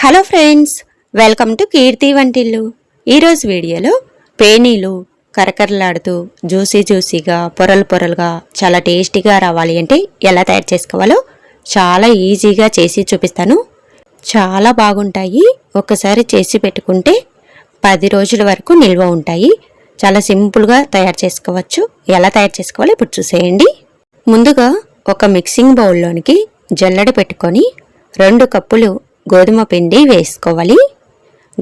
Hello friends, welcome to కీర్తి వంటిల్లు. ఈరోజు వీడియోలో పేనీలు కరకరలాడుతూ జ్యూసీగా పొరలుగా చాలా టేస్టీగా రావాలి అంటే ఎలా తయారు చేసుకోవాలో చాలా ఈజీగా చేసి చూపిస్తాను. చాలా బాగుంటాయి. ఒక్కసారి చేసి పెట్టుకుంటే 10 రోజుల వరకు నిల్వ ఉంటాయి. చాలా సింపుల్గా తయారు చేసుకోవచ్చు. ఎలా తయారు చేసుకోవాలో ఇప్పుడు చూసేయండి. ముందుగా ఒక మిక్సింగ్ బౌల్లోనికి జల్లెడ పెట్టుకొని 2 కప్పులు గోధుమ పిండి వేసుకోవాలి.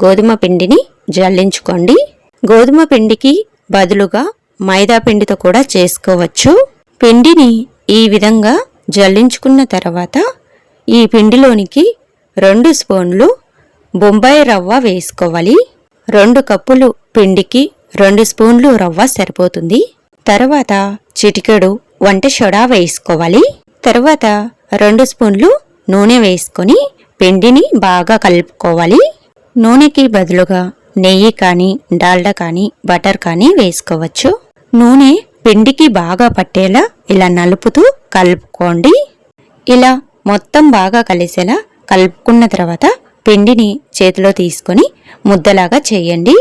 గోధుమ పిండిని జల్లించుకోండి. గోధుమ పిండికి బదులుగా మైదా పిండితో కూడా చేసుకోవచ్చు. పిండిని ఈ విధంగా జల్లించుకున్న తర్వాత ఈ పిండిలోనికి 2 స్పూన్లు బొంబాయి రవ్వ వేసుకోవాలి. 2 కప్పులు పిండికి 2 స్పూన్లు రవ్వ సరిపోతుంది. తర్వాత చిటికెడు వంట సోడా వేసుకోవాలి. తర్వాత 2 స్పూన్లు నూనె వేసుకొని పిండిని బాగా కలుపుకోవాలి. నూనెకి బదులుగా నెయ్యి కానీ డాల్డా కానీ బటర్ కానీ వేసుకోవచ్చు. నూనె పిండికి బాగా పట్టేలా ఇలా నలుపుతూ కలుపుకోండి. ఇలా మొత్తం బాగా కలిసేలా కలుపుకున్న తర్వాత పిండిని చేతిలో తీసుకొని ముద్దలాగా చేయండి.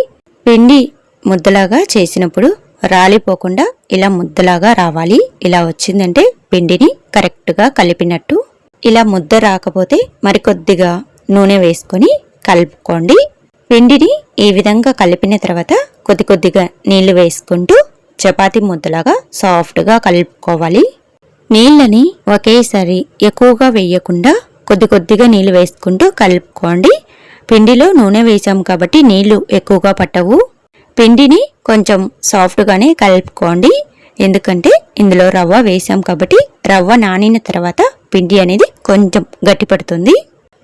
పిండి ముద్దలాగా చేసినప్పుడు రాలిపోకుండా ఇలా ముద్దలాగా రావాలి. ఇలా వచ్చిందంటే పిండిని కరెక్ట్గా కలిపినట్టు. ఇలా ముద్ద రాకపోతే మరికొద్దిగా నూనె వేసుకొని కలుపుకోండి. పిండిని ఈ విధంగా కలిపిన తర్వాత కొద్దిగా నీళ్లు వేసుకుంటూ చపాతీ ముద్దలాగా సాఫ్ట్గా కలుపుకోవాలి. నీళ్ళని ఒకేసారి ఎక్కువగా వేయకుండా కొద్దిగా నీళ్లు వేసుకుంటూ కలుపుకోండి. పిండిలో నూనె వేసాం కాబట్టి నీళ్లు ఎక్కువగా పట్టవు. పిండిని కొంచెం సాఫ్ట్గానే కలుపుకోండి. ఎందుకంటే ఇందులో రవ్వ వేసాం కాబట్టి రవ్వ నానిన తర్వాత పిండి అనేది కొంచెం గట్టిపడుతుంది.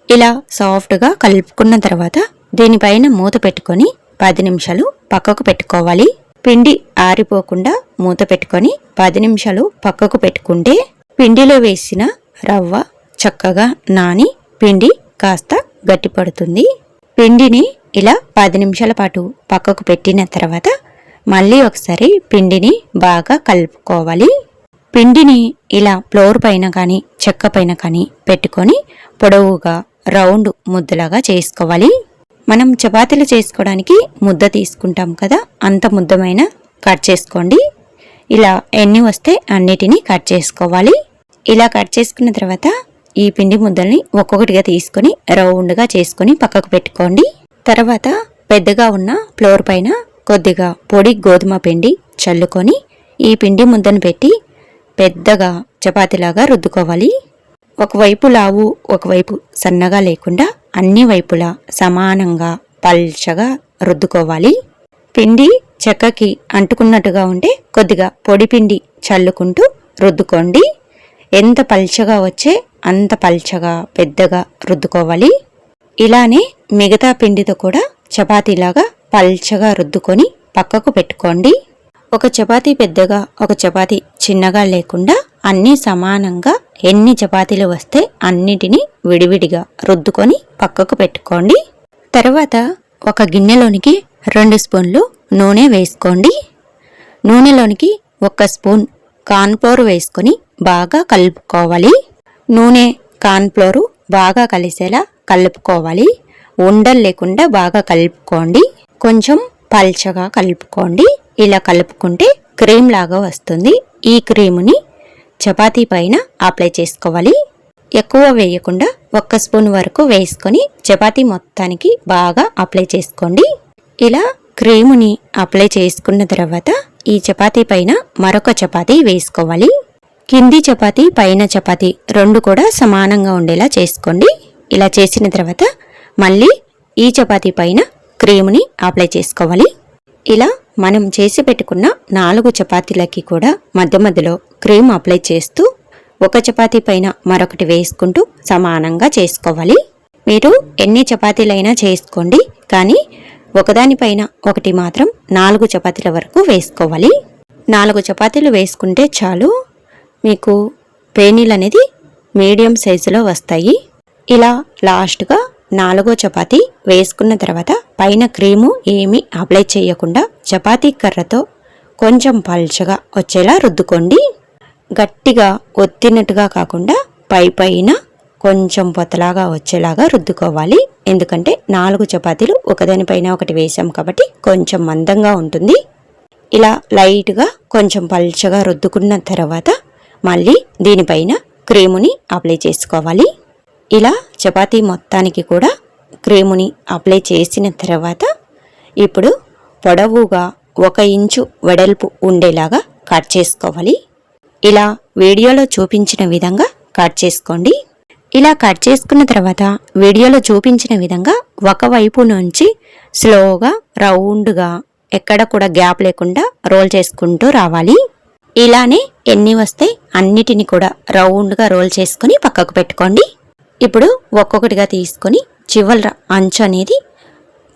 ఇలా సాఫ్ట్గా కలుపుకున్న తర్వాత దీనిపైన మూత పెట్టుకొని 10 నిమిషాలు పక్కకు పెట్టుకోవాలి. పిండి ఆరిపోకుండా మూత పెట్టుకొని 10 నిమిషాలు పక్కకు పెట్టుకుంటే పిండిలో వేసిన రవ్వ చక్కగా నాని పిండి కాస్త గట్టిపడుతుంది. పిండిని ఇలా 10 నిమిషాల పాటు పక్కకు పెట్టిన తర్వాత మళ్ళీ ఒకసారి పిండిని బాగా కలుపుకోవాలి. పిండిని ఇలా ఫ్లోర్ పైన కానీ చెక్క పైన కానీ పెట్టుకొని పొడవుగా రౌండ్ ముద్దలాగా చేసుకోవాలి. మనం చపాతీలు చేసుకోవడానికి ముద్ద తీసుకుంటాం కదా, అంత ముద్దమైన కట్ చేసుకోండి. ఇలా ఎన్ని వస్తే అన్నిటినీ కట్ చేసుకోవాలి. ఇలా కట్ చేసుకున్న తర్వాత ఈ పిండి ముద్దల్ని ఒక్కొక్కటిగా తీసుకొని రౌండ్గా చేసుకొని పక్కకు పెట్టుకోండి. తర్వాత పెద్దగా ఉన్న ఫ్లోర్ పైన కొద్దిగా పొడి గోధుమ పిండి చల్లుకొని ఈ పిండి ముద్దను పెట్టి పెద్దగా చపాతీలాగా రుద్దుకోవాలి. ఒకవైపు లావు ఒకవైపు సన్నగా లేకుండా అన్ని వైపులా సమానంగా పల్చగా రుద్దుకోవాలి. పిండి చెక్కకి అంటుకున్నట్టుగా ఉంటే కొద్దిగా పొడి పిండి చల్లుకుంటూ రుద్దుకోండి. ఎంత పల్చగా వచ్చే అంత పల్చగా పెద్దగా రుద్దుకోవాలి. ఇలానే మిగతా పిండితో కూడా చపాతీలాగా పల్చగా రుద్దుకొని పక్కకు పెట్టుకోండి. ఒక చపాతీ పెద్దగా ఒక చపాతీ చిన్నగా లేకుండా అన్నీ సమానంగా ఎన్ని చపాతీలు వస్తే అన్నిటినీ విడివిడిగా రుద్దుకొని పక్కకు పెట్టుకోండి. తర్వాత ఒక గిన్నెలోనికి 2 స్పూన్లు నూనె వేసుకోండి. నూనెలోనికి 1 స్పూన్ కార్న్ఫ్లోర్ వేసుకొని బాగా కలుపుకోవాలి. నూనె కార్న్ఫ్లోరు బాగా కలిసేలా కలుపుకోవాలి. ఉండలు లేకుండా బాగా కలుపుకోండి. కొంచెం పల్చగా కలుపుకోండి. ఇలా కలుపుకుంటే క్రీమ్ లాగా వస్తుంది. ఈ క్రీముని చపాతీ పైన అప్లై చేసుకోవాలి. ఎక్కువ వేయకుండా 1 స్పూన్ వరకు వేసుకొని చపాతీ మొత్తానికి బాగా అప్లై చేసుకోండి. ఇలా క్రీముని అప్లై చేసుకున్న తర్వాత ఈ చపాతీ పైన మరొక చపాతీ వేసుకోవాలి. కింది చపాతీ పైన చపాతీ 2 కూడా సమానంగా ఉండేలా చేసుకోండి. ఇలా చేసిన తర్వాత మళ్ళీ ఈ చపాతీ పైన క్రీముని అప్లై చేసుకోవాలి. ఇలా మనం చేసి పెట్టుకున్న 4 చపాతీలకి కూడా మధ్య మధ్యలో క్రీమ్ అప్లై చేస్తూ ఒక చపాతీ పైన మరొకటి వేసుకుంటూ సమానంగా చేసుకోవాలి. మీరు ఎన్ని చపాతీలైనా చేసుకోండి, కానీ ఒకదానిపైన ఒకటి మాత్రం 4 చపాతీల వరకు వేసుకోవాలి. 4 చపాతీలు వేసుకుంటే చాలు. మీకు పేనీలు అనేది మీడియం సైజులో వస్తాయి. ఇలా లాస్ట్గా 4వ చపాతీ వేసుకున్న తర్వాత పైన క్రీము ఏమీ అప్లై చేయకుండా చపాతీ కర్రతో కొంచెం పల్చగా వచ్చేలా రుద్దుకోండి. గట్టిగా ఒత్తినట్టుగా కాకుండా పైన కొంచెం పొత్తలాగా వచ్చేలాగా రుద్దుకోవాలి. ఎందుకంటే 4 చపాతీలు ఒకదానిపైన ఒకటి వేసాం కాబట్టి కొంచెం మందంగా ఉంటుంది. ఇలా లైట్గా కొంచెం పల్చగా రుద్దుకున్న తర్వాత మళ్ళీ దీనిపైన క్రీముని అప్లై చేసుకోవాలి. ఇలా చపాతీ మొత్తానికి కూడా క్రీముని అప్లై చేసిన తర్వాత ఇప్పుడు పొడవుగా 1 ఇంచు వెడల్పు ఉండేలాగా కట్ చేసుకోవాలి. ఇలా వీడియోలో చూపించిన విధంగా కట్ చేసుకోండి. ఇలా కట్ చేసుకున్న తర్వాత వీడియోలో చూపించిన విధంగా ఒకవైపు నుంచి స్లోగా రౌండ్గా ఎక్కడ కూడా గ్యాప్ లేకుండా రోల్ చేసుకుంటూ రావాలి. ఇలానే ఎన్ని వస్తే అన్నిటిని కూడా రౌండ్గా రోల్ చేసుకొని పక్కకు పెట్టుకోండి. ఇప్పుడు ఒక్కొక్కటిగా తీసుకొని చివర అంచు అనేది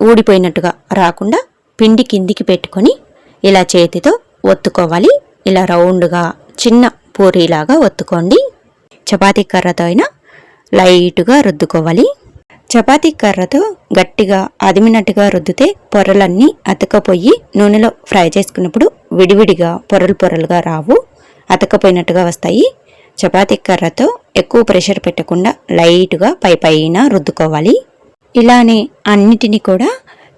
ఊడిపోయినట్టుగా రాకుండా పిండి కిందికి పెట్టుకొని ఇలా చేతితో ఒత్తుకోవాలి. ఇలా రౌండ్గా చిన్న పూరీలాగా ఒత్తుకోండి. చపాతీ కర్రతో అయినా లైట్గా రుద్దుకోవాలి. చపాతీ కర్రతో గట్టిగా అదిమినట్టుగా రుద్దితే పొరలన్నీ అతకపోయి నూనెలో ఫ్రై చేసుకున్నప్పుడు విడివిడిగా పొరలుగా రావు, అతకపోయినట్టుగా వస్తాయి. చపాతీ కర్రతో ఎక్కువ ప్రెషర్ పెట్టకుండా లైట్గా పైన రుద్దుకోవాలి. ఇలానే అన్నిటినీ కూడా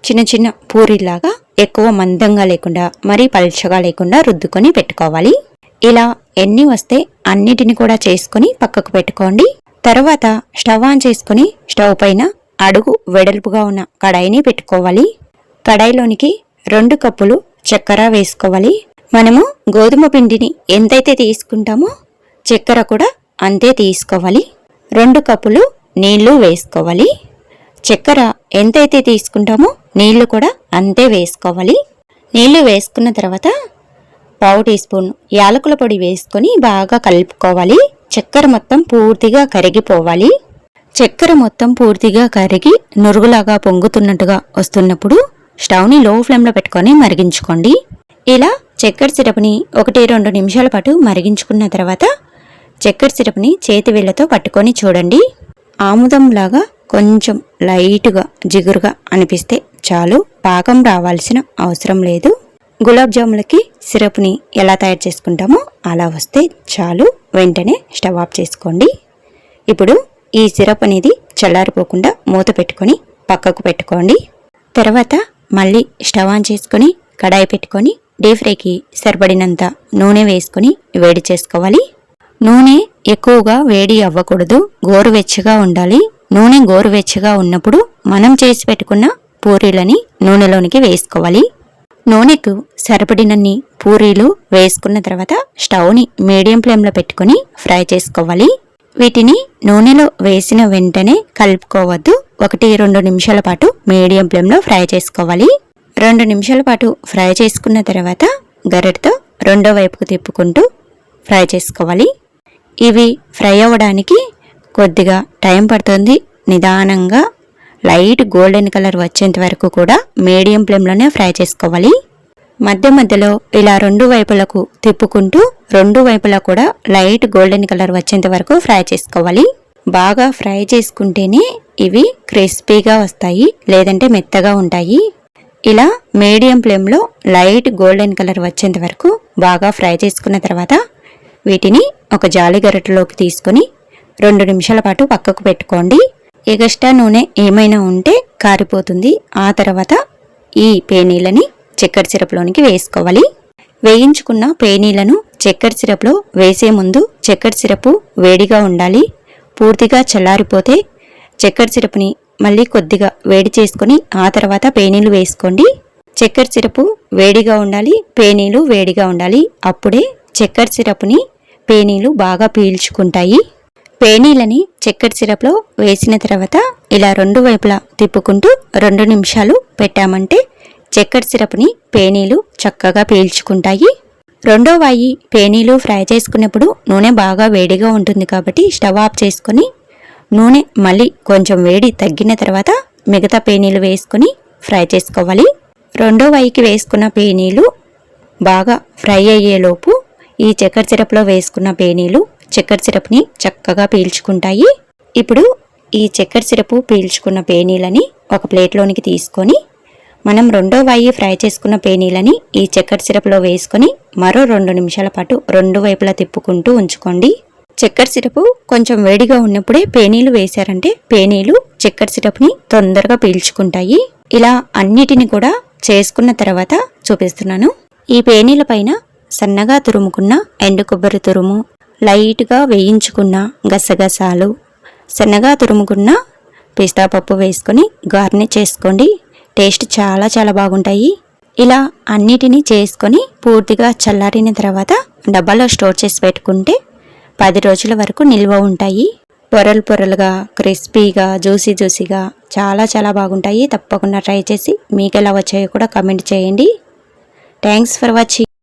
చిన్న చిన్న పూరీలాగా ఎక్కువ మందంగా లేకుండా మరీ పల్చగా లేకుండా రుద్దుకొని పెట్టుకోవాలి. ఇలా ఎన్ని వస్తే అన్నిటిని కూడా చేసుకొని పక్కకు పెట్టుకోండి. తర్వాత స్టవ్ ఆన్ చేసుకొని స్టవ్ పైన అడుగు వెడల్పుగా ఉన్న కడాయిని పెట్టుకోవాలి. కడాయిలోనికి 2 కప్పులు చక్కెర వేసుకోవాలి. మనము గోధుమ పిండిని ఎంతైతే తీసుకుంటామో చక్కెర కూడా అంతే తీసుకోవాలి. 2 కప్పులు నీళ్లు వేసుకోవాలి. చక్కెర ఎంతైతే తీసుకుంటామో నీళ్లు కూడా అంతే వేసుకోవాలి. నీళ్లు వేసుకున్న తర్వాత 1/2 టీ స్పూన్ యాలకుల పొడి వేసుకొని బాగా కలుపుకోవాలి. చక్కెర మొత్తం పూర్తిగా కరిగిపోవాలి. చక్కెర మొత్తం పూర్తిగా కరిగి నురుగులాగా పొంగుతున్నట్టుగా వస్తున్నప్పుడు స్టవ్ని లో ఫ్లేమ్లో పెట్టుకొని మరిగించుకోండి. ఇలా చక్కెర సిరప్ని 1-2 నిమిషాల పాటు మరిగించుకున్న తర్వాత చక్కెర సిరప్ని చేతి వేళ్లతో పట్టుకొని చూడండి. ఆముదంలాగా కొంచెం లైట్గా జిగురుగా అనిపిస్తే చాలు, పాకం రావాల్సిన అవసరం లేదు. గులాబ్ జాములకి సిరప్ని ఎలా తయారు చేసుకుంటామో అలా వస్తే చాలు. వెంటనే స్టవ్ ఆఫ్ చేసుకోండి. ఇప్పుడు ఈ సిరప్ అనేది చల్లారిపోకుండా మూత పెట్టుకొని పక్కకు పెట్టుకోండి. తర్వాత మళ్ళీ స్టవ్ ఆన్ చేసుకొని కడాయి పెట్టుకొని డీప్ ఫ్రైకి సరిపడినంత నూనె వేసుకొని వేడి చేసుకోవాలి. నూనె ఎక్కువగా వేడి అవ్వకూడదు, గోరువెచ్చగా ఉండాలి. నూనె గోరువెచ్చగా ఉన్నప్పుడు మనం చేసి పెట్టుకున్న పూరీలని నూనెలోనికి వేసుకోవాలి. నూనెకు సరిపడినన్ని పూరీలు వేసుకున్న తర్వాత స్టవ్ని మీడియం ఫ్లేమ్లో పెట్టుకొని ఫ్రై చేసుకోవాలి. వీటిని నూనెలో వేసిన వెంటనే కలుపుకోవద్దు. 1-2 నిమిషాల పాటు మీడియం ఫ్లేమ్లో ఫ్రై చేసుకోవాలి. 2 నిమిషాల పాటు ఫ్రై చేసుకున్న తర్వాత గరిటెతో రెండో వైపుకు తిప్పుకుంటూ ఫ్రై చేసుకోవాలి. ఇవి ఫ్రై అవ్వడానికి కొద్దిగా టైం పడుతుంది. నిదానంగా లైట్ గోల్డెన్ కలర్ వచ్చేంత వరకు కూడా మీడియం ఫ్లేమ్లోనే ఫ్రై చేసుకోవాలి. మధ్య మధ్యలో ఇలా 2 వైపులకు తిప్పుకుంటూ 2 వైపులా కూడా లైట్ గోల్డెన్ కలర్ వచ్చేంత వరకు ఫ్రై చేసుకోవాలి. బాగా ఫ్రై చేసుకుంటేనే ఇవి క్రిస్పీగా వస్తాయి, లేదంటే మెత్తగా ఉంటాయి. ఇలా మీడియం ఫ్లేమ్లో లైట్ గోల్డెన్ కలర్ వచ్చేంత వరకు బాగా ఫ్రై చేసుకున్న తర్వాత వీటిని ఒక జాలి గరిటెలోకి తీసుకొని 2 నిమిషాల పాటు పక్కకు పెట్టుకోండి. ఎగస్ట్రా నూనె ఏమైనా ఉంటే కారిపోతుంది. ఆ తర్వాత ఈ పేనీలని చక్కెర సిరప్లోనికి వేసుకోవాలి. వేయించుకున్న పేనీలను చక్కెర సిరప్లో వేసే ముందు చక్కెర సిరపు వేడిగా ఉండాలి. పూర్తిగా చల్లారిపోతే చక్కెర సిరప్ని మళ్ళీ కొద్దిగా వేడి చేసుకొని ఆ తర్వాత పేనీలు వేసుకోండి. చక్కెర సిరపు వేడిగా ఉండాలి, పేనీలు వేడిగా ఉండాలి. అప్పుడే చక్కెర సిరపుని పేనీలు బాగా పీల్చుకుంటాయి. పేనీలని చక్కెర సిరప్లో వేసిన తర్వాత ఇలా 2 వైపులా తిప్పుకుంటూ 2 నిమిషాలు పెట్టామంటే చక్కెర సిరప్ని పేనీలు చక్కగా పీల్చుకుంటాయి. రెండో వాయి పేనీలు ఫ్రై చేసుకున్నప్పుడు నూనె బాగా వేడిగా ఉంటుంది కాబట్టి స్టవ్ ఆఫ్ చేసుకొని నూనె మళ్ళీ కొంచెం వేడి తగ్గిన తర్వాత మిగతా పేనీలు వేసుకొని ఫ్రై చేసుకోవాలి. రెండో వాయికి వేసుకున్న పేనీలు బాగా ఫ్రై అయ్యేలోపు ఈ చక్కెర సిరప్లో వేసుకున్న పేనీలు చక్కెర సిరప్ని చక్కగా పీల్చుకుంటాయి. ఇప్పుడు ఈ చక్కెర సిరపు పీల్చుకున్న పేనీలని ఒక ప్లేట్లోనికి తీసుకొని మనం రెండో వాయి ఫ్రై చేసుకున్న పేనీలని ఈ చక్కెర సిరప్లో వేసుకొని మరో 2 నిమిషాల పాటు 2 వైపులా తిప్పుకుంటూ ఉంచుకోండి. చక్కెర సిరపు కొంచెం వేడిగా ఉన్నప్పుడే పేనీలు వేశారంటే పేనీలు చక్కెర సిరప్ని తొందరగా పీల్చుకుంటాయి. ఇలా అన్నిటిని కూడా చేసుకున్న తర్వాత చూపిస్తున్నాను. ఈ పేనీల పైన సన్నగా తురుముకున్న ఎండు కొబ్బరి తురుము, లైట్గా వేయించుకున్న గసగసాలు, సన్నగా తురుముకున్న పిస్తా పప్పు వేసుకొని గార్నిష్ చేసుకోండి. టేస్ట్ చాలా చాలా బాగుంటాయి. ఇలా అన్నిటినీ చేసుకొని పూర్తిగా చల్లారిన తర్వాత డబ్బాలో స్టోర్ చేసి పెట్టుకుంటే 10 రోజుల వరకు నిల్వ ఉంటాయి. పొరలు పొరలుగా, క్రిస్పీగా, జ్యూసీగా చాలా చాలా బాగుంటాయి. తప్పకుండా ట్రై చేసి మీకు ఎలా వచ్చాయో కూడా కామెంట్ చేయండి. Thanks for watching.